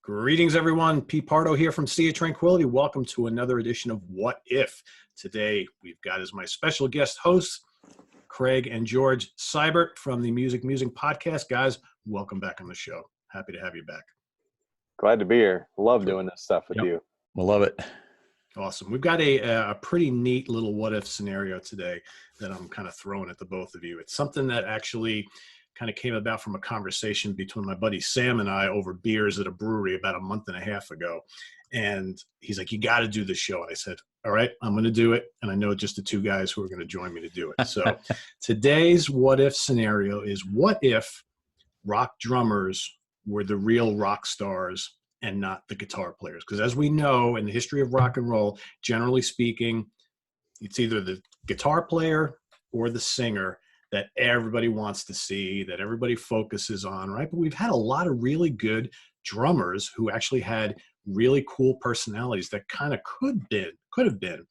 Greetings, everyone. Pete Pardo here from Sea of Tranquility. Welcome to another edition of What If. Today, we've got as my special guest hosts, Craig and George Sybert from the Music podcast. Guys, welcome back on the show. Happy to have you back. Glad to be here. Love doing this stuff with you. I love it. Awesome. We've got a pretty neat little what if scenario today that I'm kind of throwing at the both of you. It's something that actually kind of came about from a conversation between my buddy Sam and I over beers at a brewery about a month and a half ago. And he's like, you got to do the show. And I said, all right, I'm going to do it. And I know just the two guys who are going to join me to do it. So today's what if scenario is, what if rock drummers were the real rock stars and not the guitar players? Because as we know, in the history of rock and roll, generally speaking, it's either the guitar player or the singer that everybody wants to see, that everybody focuses on, right? But we've had a lot of really good drummers who actually had really cool personalities that kind of could have been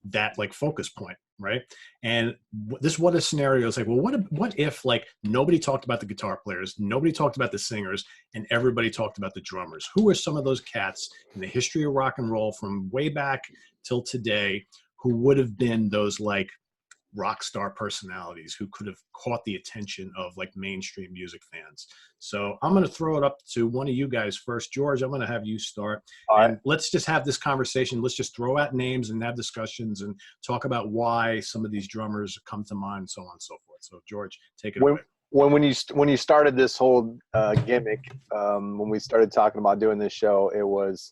that like focus point, right? And this what if scenario is like, well, what if like nobody talked about the guitar players, nobody talked about the singers, and everybody talked about the drummers? Who are some of those cats in the history of rock and roll from way back till today who would have been those like rock star personalities who could have caught the attention of like mainstream music fans? So I'm going to throw it up to one of you guys first. George, I'm going to have you start. All and right. Let's just have this conversation. Let's just throw out names and have discussions and talk about why some of these drummers come to mind, so on and so forth. So George, take it away. When you started this whole gimmick, when we started talking about doing this show, it was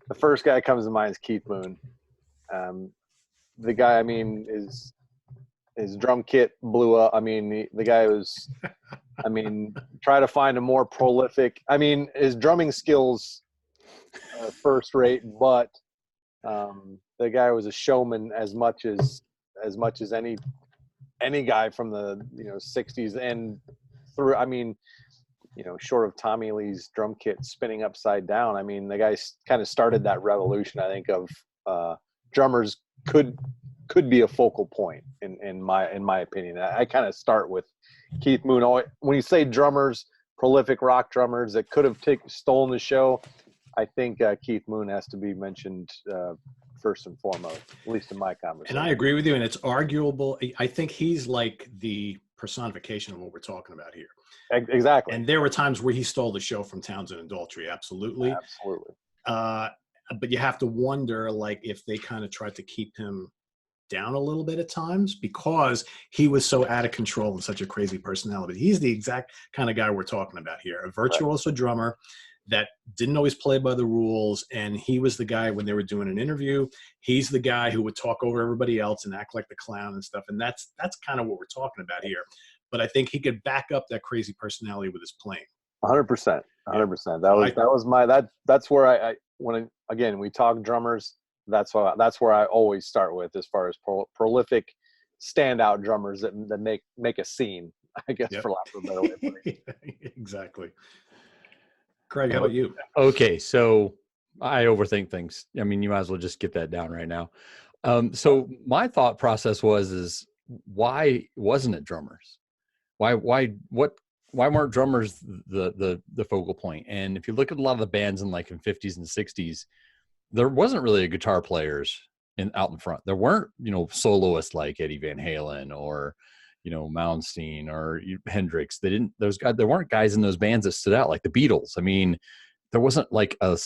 the first guy that comes to mind is Keith Moon. The guy, I mean, his drum kit blew up. I mean, the guy was, I mean, try to find a more prolific. I mean, his drumming skills first rate, but the guy was a showman as much as any guy from the 60s and through. I mean, short of Tommy Lee's drum kit spinning upside down. I mean, the guy kind of started that revolution, I think, of drummers could be a focal point in my opinion. I kind of start with Keith Moon. When you say drummers, prolific rock drummers that could have stolen the show, I think Keith Moon has to be mentioned first and foremost, at least in my conversation. And I agree with you, and it's arguable. I think he's like the personification of what we're talking about here. Exactly. And there were times where he stole the show from Townsend and Daltrey, absolutely. Absolutely. But you have to wonder, like, if they kind of tried to keep him down a little bit at times because he was so out of control and such a crazy personality. He's the exact kind of guy we're talking about here, a virtuoso drummer that didn't always play by the rules. And he was the guy when they were doing an interview, he's the guy who would talk over everybody else and act like the clown and stuff. And that's kind of what we're talking about here. But I think he could back up that crazy personality with his playing. 100%. 100%. That's where I when again, we talk drummers, that's where I always start with as far as prolific standout drummers that make a scene, I guess, for lack of a better way of putting it. Exactly. Craig, how about you? Okay, so I overthink things. I mean, you might as well just get that down right now. So my thought process is why wasn't it drummers? Why weren't drummers the focal point? And if you look at a lot of the bands in 50s and 60s, there wasn't really a guitar players out in front. There weren't, soloists like Eddie Van Halen or, Malmsteen or Hendrix. There weren't guys in those bands that stood out like the Beatles. I mean, there wasn't like a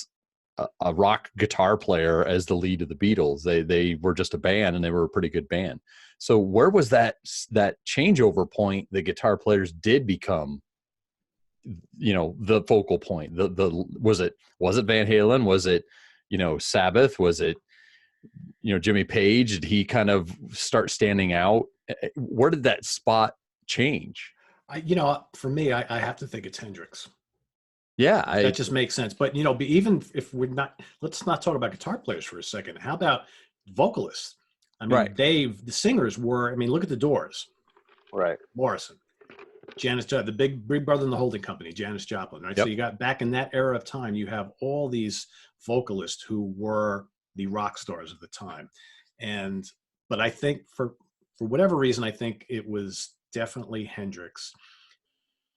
rock guitar player as the lead of the Beatles. They were just a band and they were a pretty good band. So where was that changeover point? The guitar players did become, the focal point. Was it Van Halen? Was it, Sabbath? Was it, Jimmy Page? Did he kind of start standing out? Where did that spot change? For me, I have to think it's Hendrix. Yeah. That just makes sense. But, even if let's not talk about guitar players for a second. How about vocalists? I mean, right. the singers were, look at the Doors. Right. Morrison, Janis Joplin, the big brother in the holding company, Janis Joplin, right? Yep. So you got back in that era of time, you have all these vocalists who were the rock stars of the time. But I think for whatever reason, I think it was definitely Hendrix.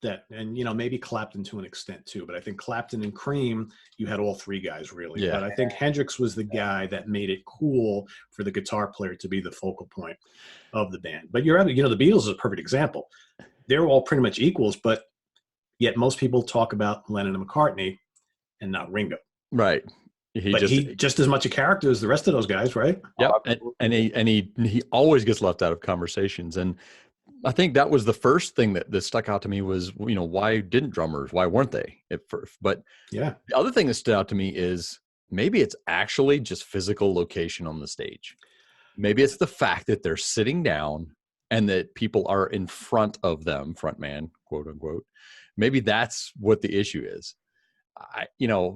that, and maybe Clapton to an extent too, but I think Clapton and Cream, you had all three guys really. Yeah. But I think Hendrix was the guy that made it cool for the guitar player to be the focal point of the band. But you're right, the Beatles is a perfect example. They're all pretty much equals, but yet most people talk about Lennon and McCartney and not Ringo. Right. He just as much a character as the rest of those guys, right? Yep. And he always gets left out of conversations. And I think that was the first thing that stuck out to me was, why weren't they at first? But yeah, the other thing that stood out to me is maybe it's actually just physical location on the stage. Maybe it's the fact that they're sitting down and that people are in front of them, frontman, quote unquote. Maybe that's what the issue is.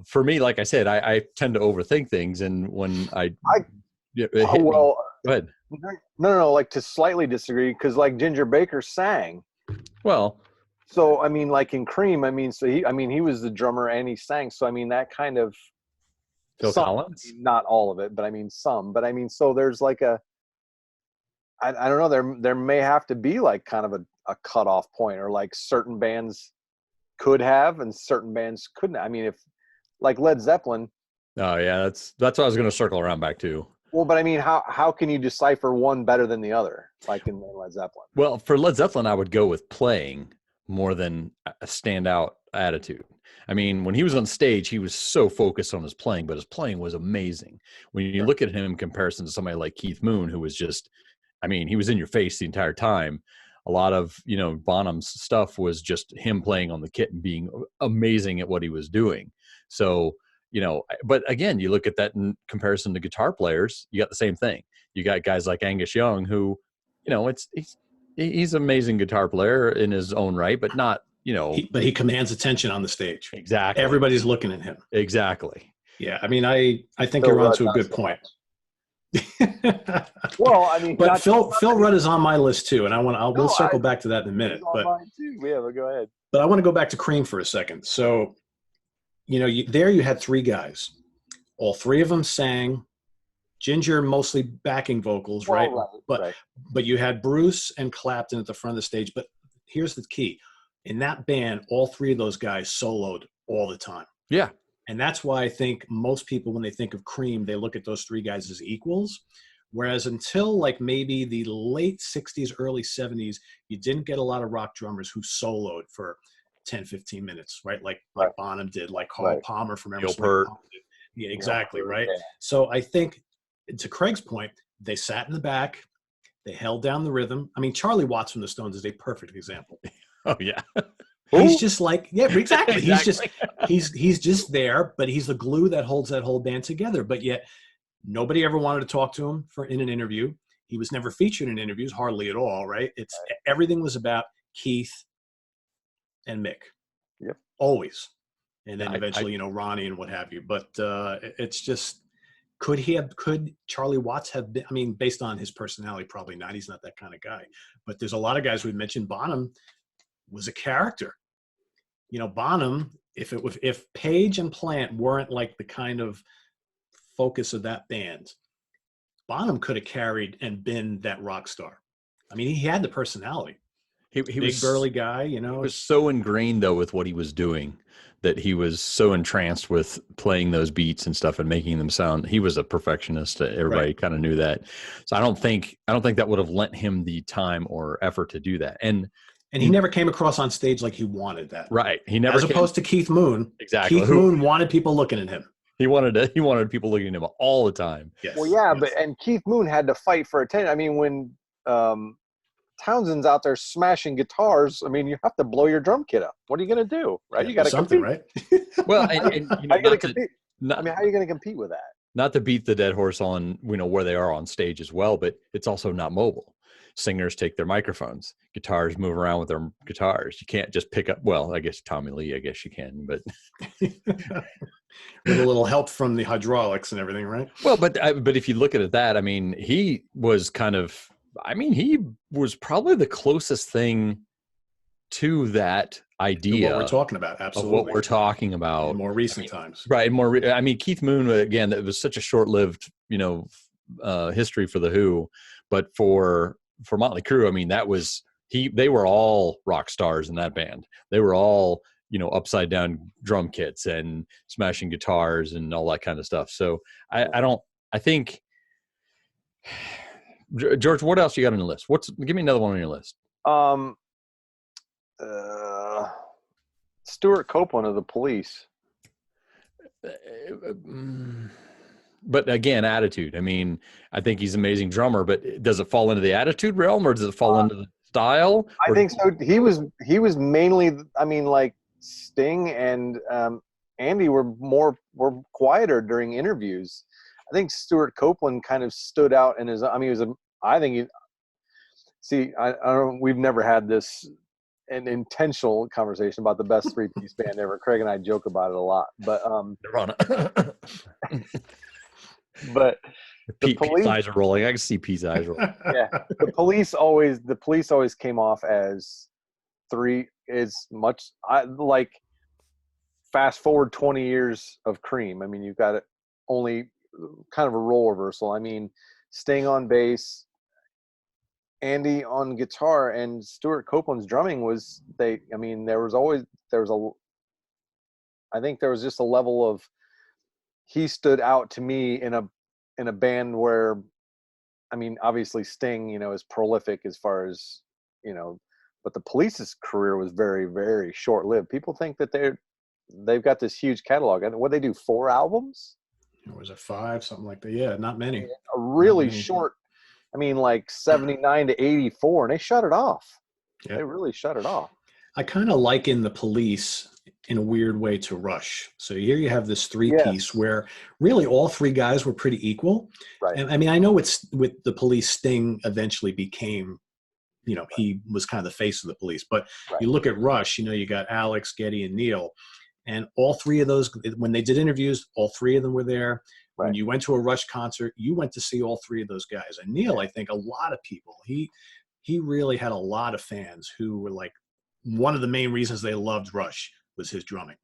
For me, like I said, I tend to overthink things. And when go ahead. No, like to slightly disagree, because like Ginger Baker sang. Well, so I mean, like in Cream, he was the drummer and he sang. So I mean, that kind of Phil Collins, not all of it, but I mean some. But I mean, so there's like I don't know. There may have to be like kind of a cutoff point, or like certain bands could have and certain bands couldn't. I mean, if like Led Zeppelin. Oh yeah, that's what I was going to circle around back to. Well, but I mean, how can you decipher one better than the other, like in Led Zeppelin? Well, for Led Zeppelin, I would go with playing more than a standout attitude. I mean, when he was on stage, he was so focused on his playing, but his playing was amazing. When you look at him in comparison to somebody like Keith Moon, who was just, he was in your face the entire time. A lot of, Bonham's stuff was just him playing on the kit and being amazing at what he was doing. So, but again, you look at that in comparison to guitar players, you got the same thing. You got guys like Angus Young who, he's an amazing guitar player in his own right, but not, but he commands attention on the stage. Exactly. Everybody's looking at him. Exactly. Yeah. I mean, I think you're onto a good point. Well, I mean, but Phil Rudd is on my list too, and we'll circle back to that in a minute. But mine too. Yeah, but go ahead. But I want to go back to Cream for a second. So, you had three guys. All three of them sang. Ginger mostly backing vocals, right? But you had Bruce and Clapton at the front of the stage. But here's the key: in that band, all three of those guys soloed all the time. Yeah. And that's why I think most people, when they think of Cream, they look at those three guys as equals. Whereas until like maybe the late 60s, early 70s, you didn't get a lot of rock drummers who soloed for 10, 15 minutes, right? Like Bonham did, like Carl Palmer from Emerson. Peart. Yeah, exactly, right? Yeah. So I think, to Craig's point, they sat in the back, they held down the rhythm. I mean, Charlie Watts from the Stones is a perfect example. Oh, yeah. He's just like, yeah, exactly. He's just there, but he's the glue that holds that whole band together. But yet nobody ever wanted to talk to him in an interview. He was never featured in interviews, hardly at all, right? Everything was about Keith and Mick. Yep. Always. And then eventually, Ronnie and what have you. But it's just, could Charlie Watts have been, based on his personality, probably not. He's not that kind of guy. But there's a lot of guys we mentioned. Bonham was a character. Bonham, if Page and Plant weren't like the kind of focus of that band, Bonham could have carried and been that rock star. He had the personality. He was big burly guy, He was so ingrained though with what he was doing that he was so entranced with playing those beats and stuff and making them sound. He was a perfectionist. Everybody kind of knew that. So I don't think that would have lent him the time or effort to do that. And he never came across on stage like he wanted that. Right. He never As opposed to Keith Moon. Exactly. Keith Moon wanted people looking at him. He wanted people looking at him all the time. Yes. Well, yeah, yes. And Keith Moon had to fight for attention. When Townsend's out there smashing guitars, you have to blow your drum kit up. What are you going to do? Right? You got to compete, right? Well, how are you going to compete with that? Not to beat the dead horse on where they are on stage as well, but it's also not mobile. Singers take their microphones. Guitars move around with their guitars. You can't just pick up. Well, I guess Tommy Lee. I guess you can, but with a little help from the hydraulics and everything, right? Well, but if you look at that, he was kind of. He was probably the closest thing to that idea. What we're talking about, absolutely. Of what we're talking about in more recent times, right? Keith Moon again. That was such a short-lived, history for the Who, but for Motley Crue, they were all rock stars in that band. They were all, upside down drum kits and smashing guitars and all that kind of stuff. So I think, George, what else you got on your list? Give me another one on your list. Stewart Copeland of the Police. But again, attitude. I mean, I think he's an amazing drummer, but does it fall into the attitude realm, or does it fall into the style? I think so. He was mainly, I mean, like Sting and Andy were quieter during interviews. I think Stewart Copeland kind of stood out in his. I mean, we've never had an intentional conversation about the best three-piece band ever. Craig and I joke about it a lot, but but Pete's eyes are rolling. I can see Pete's eyes rolling. Yeah, the police always came off as like fast forward 20 years of Cream. I mean, you've got it only kind of a role reversal. I mean, Sting on bass, Andy on guitar, and Stewart Copeland's drumming was I think there was just a level of, he stood out to me in a band where, I mean, obviously Sting, is prolific as far as, but the Police's career was very, very short-lived. People think that they've got this huge catalog. And what they do, 4 albums? Or was it 5, something like that? Yeah, not many. A really short, I mean, like 79 to 84, and they shut it off. Yep. They really shut it off. I kind of liken the Police in a weird way to Rush. So here you have this 3-piece where really all 3 guys were pretty equal. Right. And I mean, I know it's with the Police, Sting eventually became, he was kind of the face of the Police. But you look at Rush, you got Alex, Geddy, and Neil. And all 3 of those, when they did interviews, all 3 of them were there. Right. When you went to a Rush concert, you went to see all 3 of those guys. And Neil, I think a lot of people, he really had a lot of fans who were like, one of the main reasons they loved Rush was his drumming.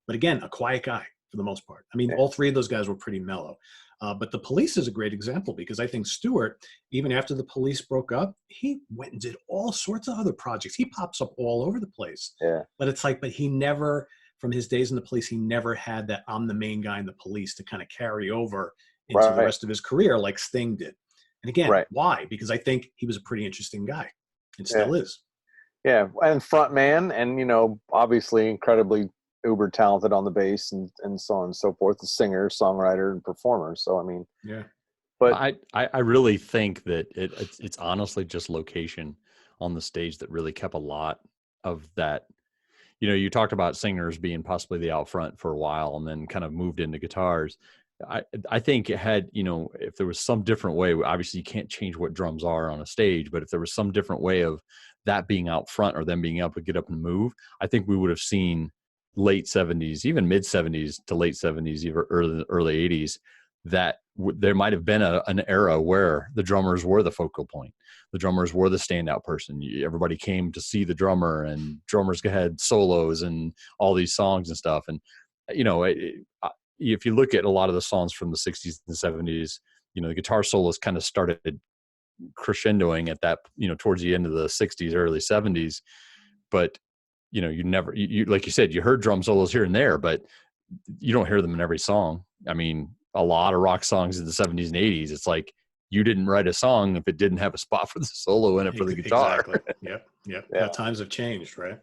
But again, a quiet guy for the most part. I mean, all 3 of those guys were pretty mellow. But the Police is a great example, because I think Stewart, even after the Police broke up, he went and did all sorts of other projects. He pops up all over the place. Yeah. But it's like, but he never, from his days in the Police, he never had that I'm the main guy in the Police to kind of carry over into the rest of his career like Sting did. And again, why? Because I think he was a pretty interesting guy and still is. Yeah, and frontman, and obviously incredibly uber talented on the bass and so on and so forth. The singer, songwriter, and performer. So I mean, but I really think that it's honestly just location on the stage that really kept a lot of that. You talked about singers being possibly the out front for a while and then kind of moved into guitars. I think it had, if there was some different way, obviously you can't change what drums are on a stage, but if there was some different way of that being out front or them being able to get up and move, I think we would have seen late 70s, even mid 70s to late 70s, even early 80s, that there might have been an era where the drummers were the focal point. The drummers were the standout person. Everybody came to see the drummer, and drummers had solos and all these songs and stuff. And, if you look at a lot of the songs from the 60s and 70s, the guitar solos kind of started crescendoing at that, towards the end of the 60s, early 70s. But, you never, like you said, you heard drum solos here and there, but you don't hear them in every song. I mean, a lot of rock songs in the 70s and 80s, it's like you didn't write a song if it didn't have a spot for the solo in it for the guitar. Exactly. Yep. Yeah. Times have changed, right?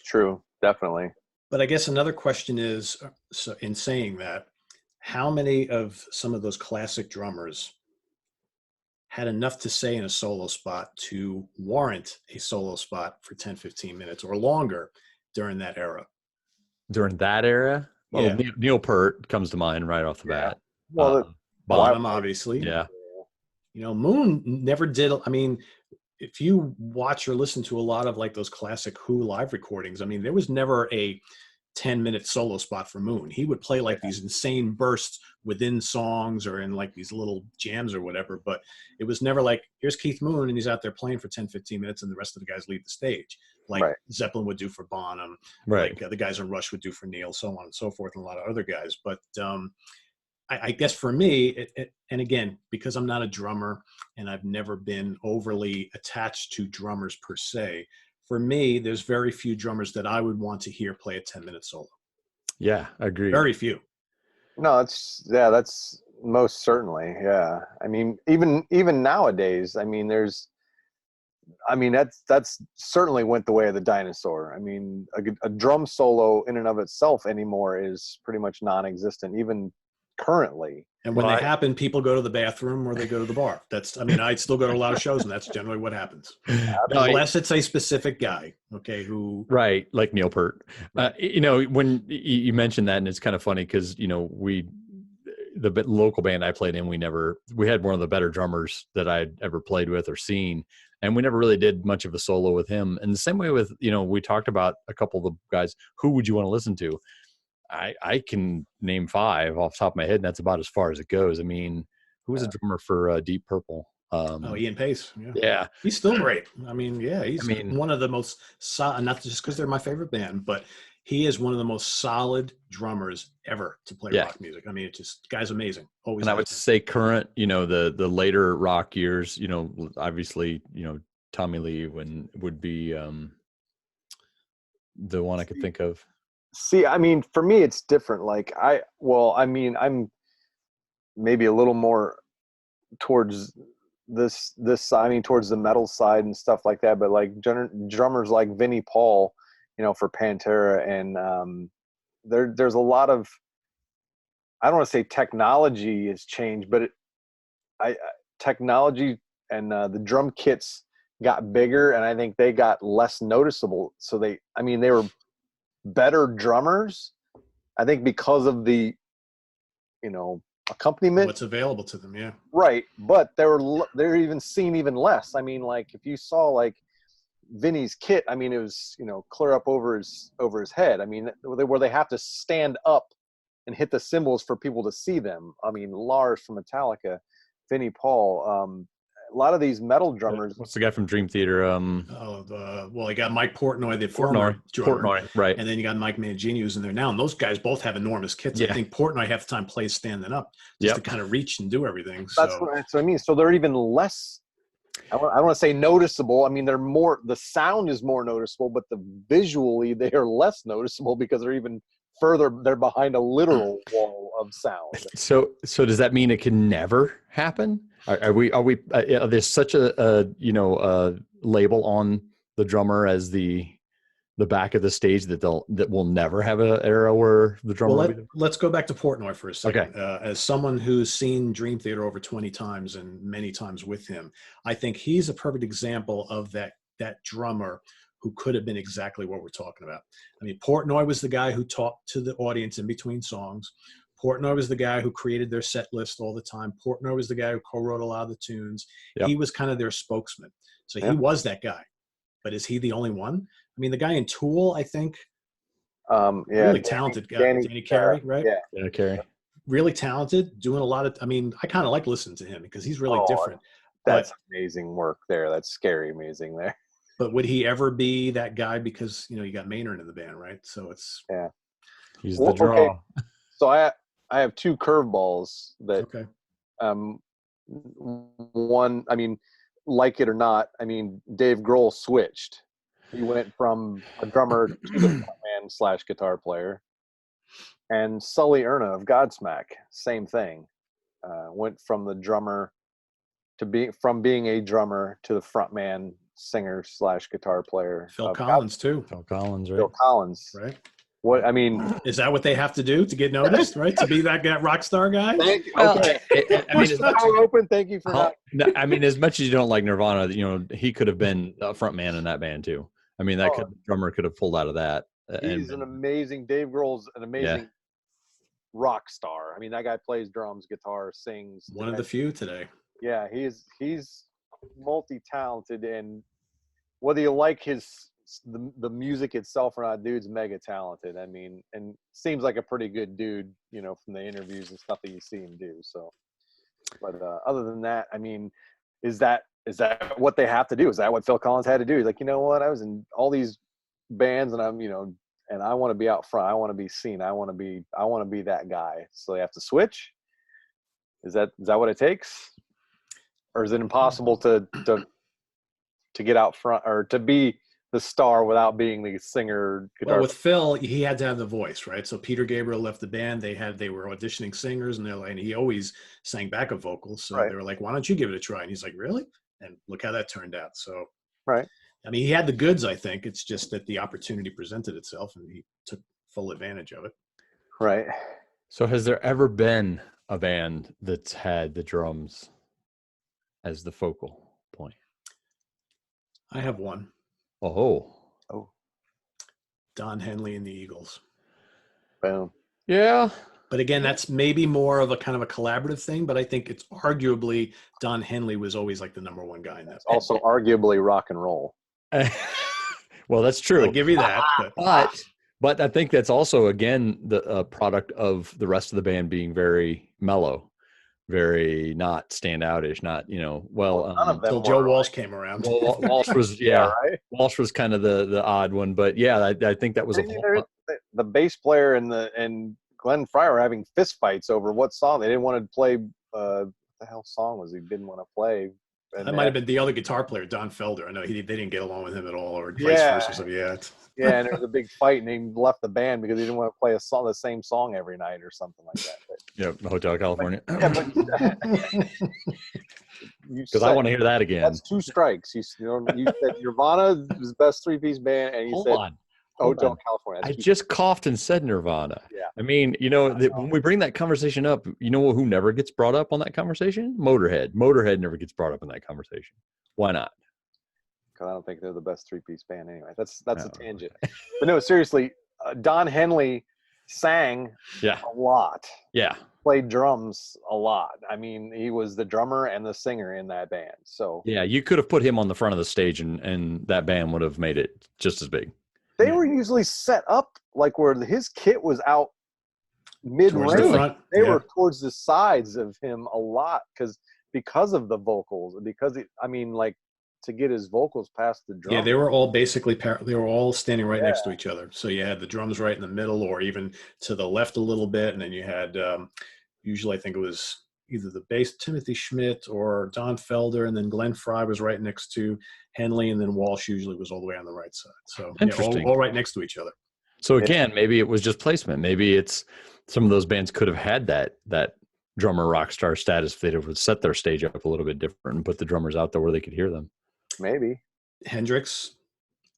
True. Definitely. But I guess another question is, so in saying that, how many of some of those classic drummers had enough to say in a solo spot to warrant a solo spot for 10, 15 minutes or longer during that era? During that era? Well, Neil Peart comes to mind right off the bat. Well, Bonham, obviously. Yeah. Moon never did. I mean, if you watch or listen to a lot of like those classic Who live recordings, I mean, there was never a 10-minute solo spot for Moon. He would play like these insane bursts within songs or in like these little jams or whatever, but it was never like, here's Keith Moon and he's out there playing for 10, 15 minutes and the rest of the guys leave the stage. Like Zeppelin would do for Bonham, like the guys in Rush would do for Neil, so on and so forth, and a lot of other guys. But I guess for me, and again, because I'm not a drummer and I've never been overly attached to drummers per se, for me, there's very few drummers that I would want to hear play a 10-minute solo. Yeah, agreed. Very few. No, that's most certainly. Yeah. I mean, even nowadays, I mean, that's certainly went the way of the dinosaur. I mean, a drum solo in and of itself anymore is pretty much non-existent, even currently. And when they happen, people go to the bathroom or they go to the bar. I still go to a lot of shows, and that's generally what happens. Unless it's a specific guy, okay, who. Right, like Neil Peart. When you mentioned that, and it's kind of funny because, the local band I played in, we had one of the better drummers that I'd ever played with or seen, and we never really did much of a solo with him. And the same way with, we talked about a couple of the guys, who would you want to listen to? I can name 5 off the top of my head, and that's about as far as it goes. I mean, who was a drummer for Deep Purple? Ian Pace. Yeah. He's still great. He's one of the most solid, not just because they're my favorite band, but he is one of the most solid drummers ever to play rock music. I mean, guy's amazing. Always. And I would say current, the later rock years, obviously, Tommy Lee would be the one I could think of. See, I mean, for me, it's different. Like I'm maybe a little more towards this side, towards the metal side and stuff like that. But like drummers like Vinnie Paul, for Pantera, and there's a lot of, I don't want to say technology has changed, but technology and the drum kits got bigger, and I think they got less noticeable. So they were better drummers, I think, because of the accompaniment, what's available to them. Right. But they're even seen even less. I mean, like, if you saw like Vinny's kit, I mean, it was clear up over his head. I mean, where they have to stand up and hit the cymbals for people to see them. I mean, Lars from Metallica, Vinnie Paul, a lot of these metal drummers. What's the guy from Dream Theater? Well, you got Mike Portnoy, the former drummer. Portnoy, right. And then you got Mike Mangini, who's in there now. And those guys both have enormous kits. I think Portnoy half the time plays standing up just to kind of reach and do everything. That's what I mean. So they're even less, I don't want to say noticeable. I mean, they're more, the sound is more noticeable, but visually they are less noticeable because they're even further, they're behind a literal wall of sound. So does that mean it can never happen? Are there's such a label on the drummer as the back of the stage that will never have an era where the drummer. Well, let's go back to Portnoy for a second. Okay. As someone who's seen Dream Theater over 20 times and many times with him, I think he's a perfect example of that drummer who could have been exactly what we're talking about. I mean, Portnoy was the guy who talked to the audience in between songs. Portnoy was the guy who created their set list all the time. Portnoy was the guy who co-wrote a lot of the tunes. Yep. He was kind of their spokesman. So he was that guy. But is he the only one? I mean, the guy in Tool, I think, really talented guy. Danny Carey, right? Yeah, Danny Carey. Really talented, doing a lot of, I kind of like listening to him because he's really different. That's amazing work there. That's scary amazing there. But would he ever be that guy? Because, you got Maynard in the band, right? So it's. Yeah. He's the draw. Okay. So I have 2 curveballs that, one, I mean, like it or not, I mean, Dave Grohl switched. He went from a drummer to the frontman / guitar player. And Sully Erna of Godsmack, same thing. Went from the drummer from being a drummer to the frontman, singer / guitar player. Phil Collins too. Phil Collins, right? Phil Collins, right? What I mean, is that what they have to do to get noticed, right? To be that rock star guy? Thank you. Well, okay. I mean, open. Thank you for not. I mean, as much as you don't like Nirvana, he could have been a front man in that band too. I mean, drummer could have pulled out of that. He's an amazing. Dave Grohl's an amazing rock star. I mean, that guy plays drums, guitar, sings. One of the few today. Yeah, he's multi-talented, and whether you like the music itself or not, dude's mega talented. I mean, and seems like a pretty good dude, from the interviews and stuff that you see him do. So, but other than that, I mean, is that what they have to do? Is that what Phil Collins had to do? He's like, you know what? I was in all these bands, and I'm, and I want to be out front. I want to be seen. I want to be that guy. So they have to switch. Is that what it takes? Or is it impossible to get out front or to be the star without being the singer? Guitar? Well, with Phil, he had to have the voice, right? So Peter Gabriel left the band. They were auditioning singers, and he always sang backup vocals. So they were like, "Why don't you give it a try?" And he's like, "Really?" And look how that turned out. So, right. I mean, he had the goods. I think it's just that the opportunity presented itself, and he took full advantage of it. Right. So, has there ever been a band that's had the drums as the focal point? I have one. Oh. Don Henley and the Eagles. Boom. Yeah. But again, that's maybe more of a kind of a collaborative thing, but I think it's arguably Don Henley was always like the number one guy in that. Also arguably rock and roll. Well, that's true. I'll give you that. But I think that's also, again, the product of the rest of the band being very mellow, very not standoutish, not, until Joe Walsh came around. Walsh was, right? Walsh was kind of the odd one, but yeah, I think that was the bass player and Glenn Frey were having fist fights over what song they didn't want to play. What the hell song was he didn't want to play? And that might have been the other guitar player, Don Felder. I know they didn't get along with him at all, or vice versa. So yeah, and there was a big fight, and he left the band because he didn't want to play the same song every night or something like that. But, Hotel California. Because I want to hear that again. That's 2 strikes. You said Nirvana was the best 3-piece band, and you said Hotel California. I just coughed and said Nirvana. Yeah. I mean, when we bring that conversation up, who never gets brought up on that conversation? Motorhead. Motorhead never gets brought up in that conversation. Why not? Because I don't think they're the best 3-piece band anyway. That's a tangent. But no, seriously, Don Henley sang a lot. Yeah. Played drums a lot. I mean, he was the drummer and the singer in that band. So yeah, you could have put him on the front of the stage and that band would have made it just as big. They were usually set up like where his kit was out mid-range. They were towards the sides of him a lot because of the vocals. Because to get his vocals past the drum. Yeah, they were all basically they were all standing right next to each other. So you had the drums right in the middle, or even to the left a little bit, and then you had usually I think it was either the bass Timothy Schmidt or Don Felder, and then Glenn Frey was right next to Henley, and then Walsh usually was all the way on the right side. So all right next to each other. So again, maybe it was just placement. Maybe it's some of those bands could have had that drummer rock star status if they'd have set their stage up a little bit different and put the drummers out there where they could hear them. Maybe Hendrix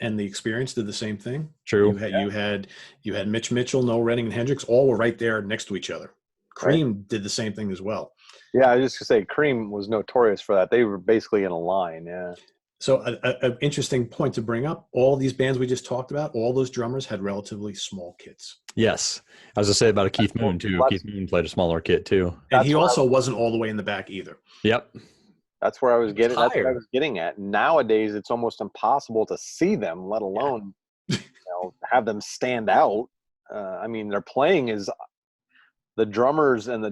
and the Experience did the same thing. True. You had Mitch Mitchell, Noel Redding, and Hendrix all were right there next to each other. Cream did the same thing as well. Yeah, I was just gonna say Cream was notorious for that. They were basically in a line. Yeah. So an interesting point to bring up: all these bands we just talked about, all those drummers had relatively small kits. Yes, I was gonna say about Keith Moon too. Keith Moon played a smaller kit too, and he also wasn't all the way in the back either. Yep. That's where I was getting. That's what I was getting at. Nowadays, it's almost impossible to see them, let alone have them stand out. I mean, their playing is the drummers and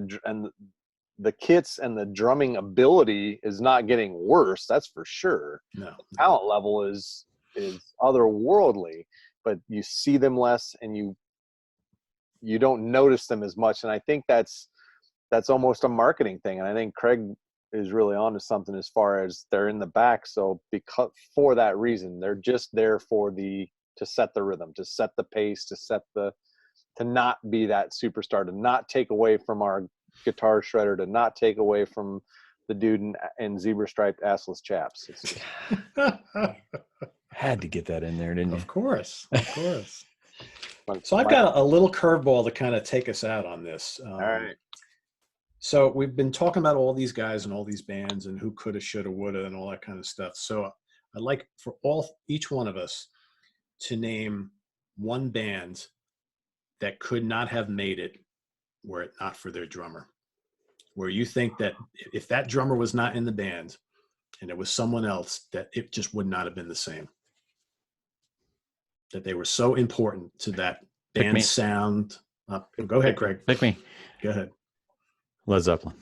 the kits and the drumming ability is not getting worse. That's for sure. No. The talent level is otherworldly, but you see them less and you don't notice them as much. And I think that's almost a marketing thing. And I think Craig is really onto something as far as they're in the back. So for that reason, they're just there to set the rhythm, to set the pace, to not be that superstar, to not take away from our guitar shredder, to not take away from the dude in zebra striped assless chaps. Had to get that in there, didn't you? Of course. So I've got a little curveball to kind of take us out on this. All right. So we've been talking about all these guys and all these bands and who coulda, shoulda, woulda, and all that kind of stuff. So I'd like for each one of us to name one band that could not have made it were it not for their drummer. Where you think that if that drummer was not in the band and it was someone else, that it just would not have been the same. That they were so important to that band sound. Go ahead, Craig. Pick me. Go ahead. Led Zeppelin.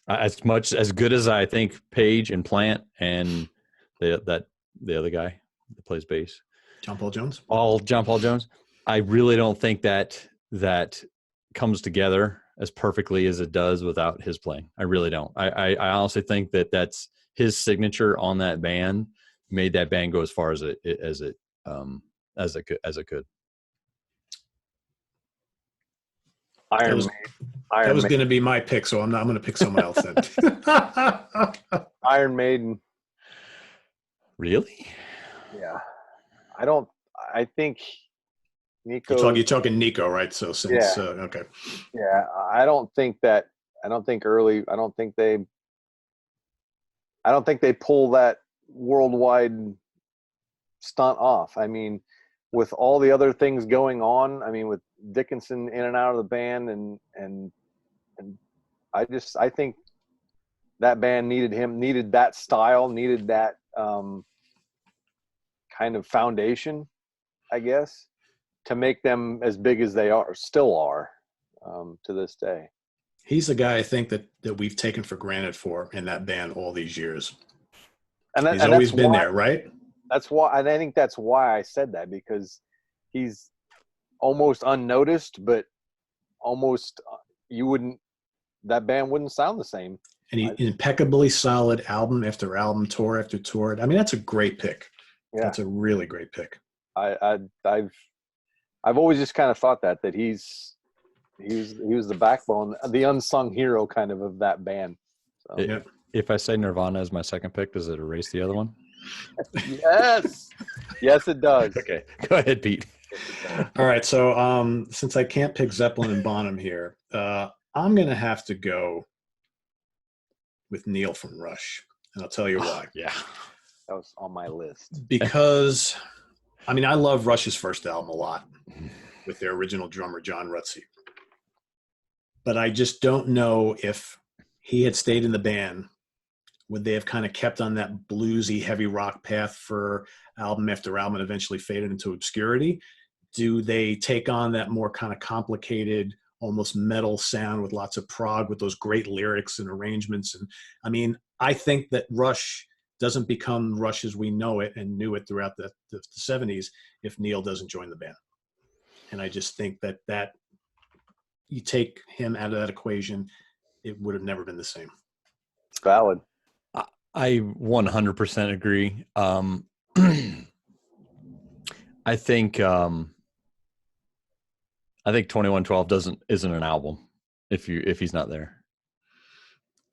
As good as I think Page and Plant and the other guy that plays bass, John Paul Jones. John Paul Jones. I really don't think that comes together as perfectly as it does without his playing. I really don't. I honestly think that that's his signature on that band, made that band go as far as it could. That was going to be my pick, so I'm going to pick someone else then. Iron Maiden. Really? Yeah. I think Nico. Oh, You're talking Nico, right? So since okay. Yeah, I don't think they pull that worldwide stunt off. I mean, with all the other things going on, I mean, with Dickinson in and out of the band, and I think that band needed that style, needed that kind of foundation, I guess, to make them as big as they still are to this day. He's the guy I think that we've taken for granted in that band all these years. And he's always been there, right? That's why, and I think that's why I said that, because he's almost unnoticed, but almost that band wouldn't sound the same. And he impeccably solid album after album, tour after tour. I mean, that's a great pick. Yeah. That's a really great pick. I've always just kind of thought that he was the backbone, the unsung hero kind of that band. So. If I say Nirvana is my second pick, does it erase the other one? Yes. Yes, it does. Okay. Go ahead, Pete. All right. So since I can't pick Zeppelin and Bonham here, I'm going to have to go with Neil from Rush. And I'll tell you why. Yeah. That was on my list. Because, I mean, I love Rush's first album a lot with their original drummer, John Rutsey. But I just don't know if he had stayed in the band, would they have kind of kept on that bluesy, heavy rock path for album after album and eventually faded into obscurity? Do they take on that more kind of complicated, almost metal sound with lots of prog, with those great lyrics and arrangements? And I mean, I think that Rush doesn't become Rush as we know it and knew it throughout the 70s if Neil doesn't join the band. And I just think that you take him out of that equation, it would have never been the same. It's valid. I 100% agree. I think 2112 isn't an album if he's not there.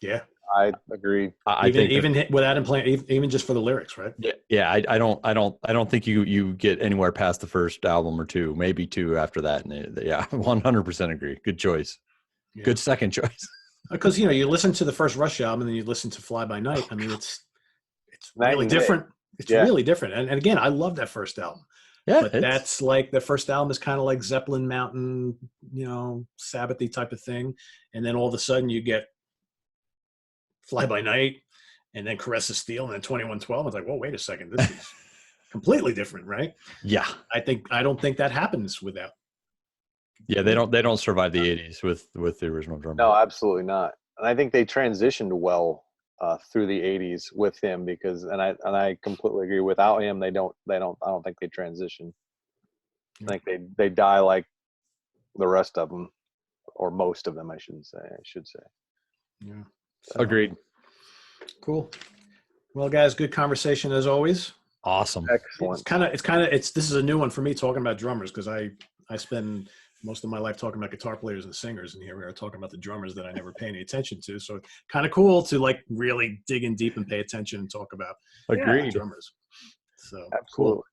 Yeah, I agree. Even without him playing, even just for the lyrics, right? Yeah. I don't think you get anywhere past the first album or two, maybe two after that. And 100% agree. Good choice. Yeah. Good second choice. Because you listen to the first Rush album and then you listen to Fly By Night. I mean, it's really different. It's really different. And again, I love that first album. Yeah, but that's like the first album is kind of like Zeppelin Mountain, Sabbath-y type of thing. And then all of a sudden you get Fly By Night and then Caress of Steel and then 2112. It's like, whoa, wait a second. This is completely different, right? Yeah. I don't think that happens without. Yeah, they don't survive the 80s with the original drummer. No, absolutely not. And I think they transitioned well through the 80s with him because I completely agree. Without him, I don't think they transition. I think they die like the rest of them, or most of them, I should say. Yeah. So. Agreed. Cool. Well, guys, good conversation as always. Awesome. Excellent. This is a new one for me talking about drummers because I spend most of my life talking about guitar players and singers, and here we are talking about the drummers that I never pay any attention to. So kind of cool to like really dig in deep and pay attention and talk about drummers. So absolutely. Cool.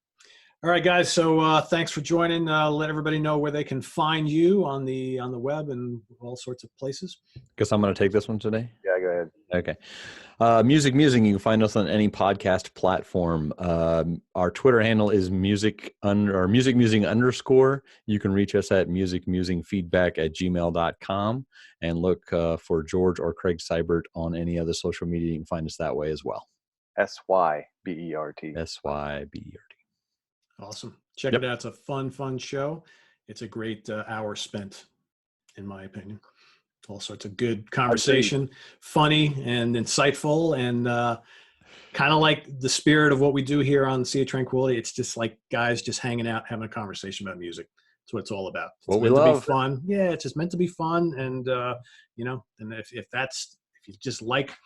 All right, guys. So thanks for joining. Let everybody know where they can find you on the web and all sorts of places. Guess I'm going to take this one today. Yeah, go ahead. Okay. Music Musing. You can find us on any podcast platform. Our Twitter handle is music musing _. You can reach us at musicmusingfeedback@gmail.com and look for George or Craig Sybert on any other social media. You can find us that way as well. Sybert. Sybert. Awesome. Check it out. It's a fun show. It's a great hour spent, in my opinion. All sorts of good conversation, funny and insightful, and kind of like the spirit of what we do here on Sea of Tranquility. It's just like guys just hanging out, having a conversation about music. That's what it's all about. It's What we meant to be love. fun. Yeah, it's just meant to be fun. And, you know, and if you just like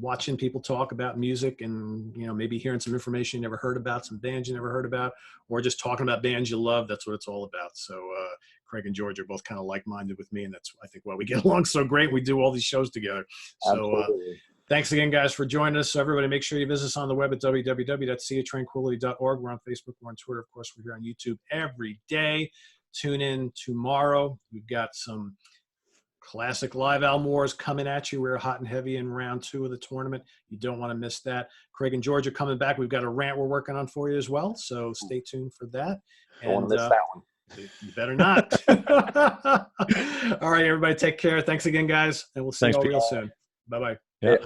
watching people talk about music and, you know, maybe hearing some information you never heard about, some bands you never heard about, or just talking about bands you love, that's what it's all about. So Craig and George are both kind of like-minded with me, and that's, I think, why we get along so great. We do all these shows together. So thanks again, guys, for joining us. So everybody, make sure you visit us on the web at www.seatranquility.org. We're on Facebook, we're on Twitter, of course, we're here on YouTube every day. Tune in tomorrow. We've got some classic live album wars coming at you. We're hot and heavy in round 2 of the tournament. You don't want to miss that. Craig and George are coming back. We've got a rant we're working on for you as well, so stay tuned for that. Don't want to miss that one. You better not. All right, everybody, take care. Thanks again, guys, and we'll see you all real soon. Bye-bye. Yeah.